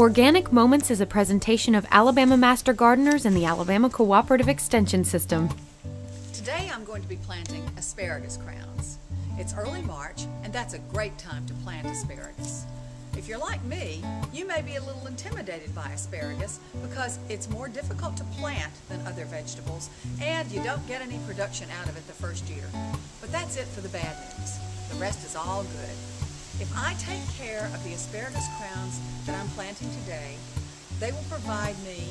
Organic Moments is a presentation of Alabama Master Gardeners and the Alabama Cooperative Extension System. Today I'm going to be planting asparagus crowns. It's early March, and that's a great time to plant asparagus. If you're like me, you may be a little intimidated by asparagus because it's more difficult to plant than other vegetables, and you don't get any production out of it the first year. But that's it for the bad news. The rest is all good. If I take care of the asparagus crowns that I'm planting today, they will provide me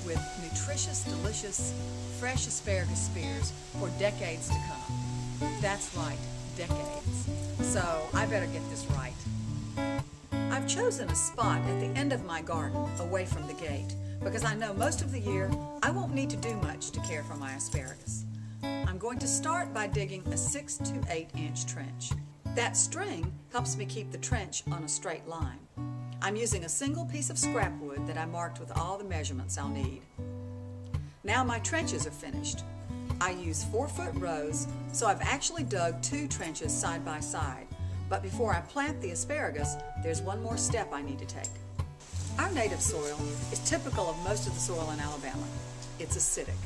with nutritious, delicious, fresh asparagus spears for decades to come. That's right, decades. So I better get this right. I've chosen a spot at the end of my garden away from the gate because I know most of the year I won't need to do much to care for my asparagus. I'm going to start by digging a 6 to 8 inch trench. That string helps me keep the trench on a straight line. I'm using a single piece of scrap wood that I marked with all the measurements I'll need. Now my trenches are finished. I use 4-foot rows, so I've actually dug 2 trenches side by side. But before I plant the asparagus, there's one more step I need to take. Our native soil is typical of most of the soil in Alabama. It's acidic.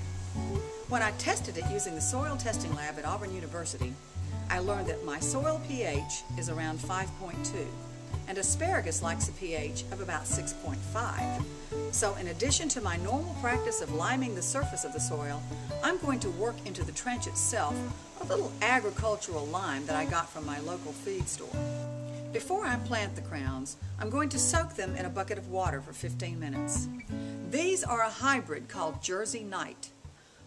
When I tested it using the soil testing lab at Auburn University, I learned that my soil pH is around 5.2, and asparagus likes a pH of about 6.5. So in addition to my normal practice of liming the surface of the soil, I'm going to work into the trench itself a little agricultural lime that I got from my local feed store. Before I plant the crowns, I'm going to soak them in a bucket of water for 15 minutes. These are a hybrid called Jersey Night.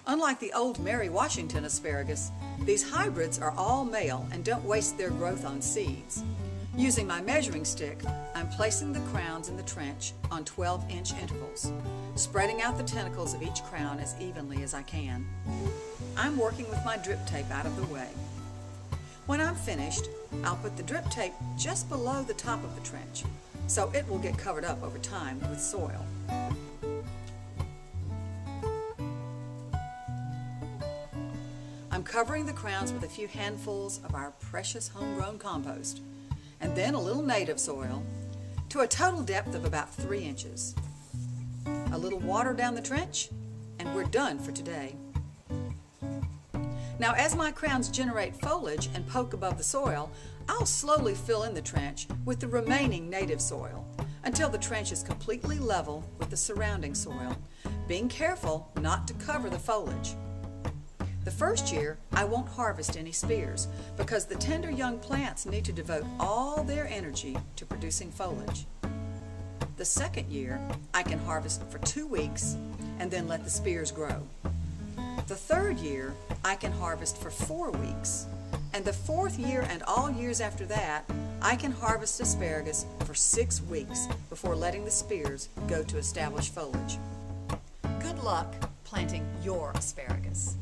Unlike the old Mary Washington asparagus, these hybrids are all male and don't waste their growth on seeds. Using my measuring stick, I'm placing the crowns in the trench on 12-inch intervals, spreading out the tentacles of each crown as evenly as I can. I'm working with my drip tape out of the way. When I'm finished, I'll put the drip tape just below the top of the trench, so it will get covered up over time with soil. I'm covering the crowns with a few handfuls of our precious homegrown compost, and then a little native soil, to a total depth of about 3 inches. A little water down the trench, and we're done for today. Now, as my crowns generate foliage and poke above the soil, I'll slowly fill in the trench with the remaining native soil until the trench is completely level with the surrounding soil, being careful not to cover the foliage. The first year, I won't harvest any spears because the tender young plants need to devote all their energy to producing foliage. The second year, I can harvest for 2 weeks and then let the spears grow. The third year, I can harvest for 4 weeks. And the fourth year and all years after that, I can harvest asparagus for 6 weeks before letting the spears go to establish foliage. Good luck planting your asparagus.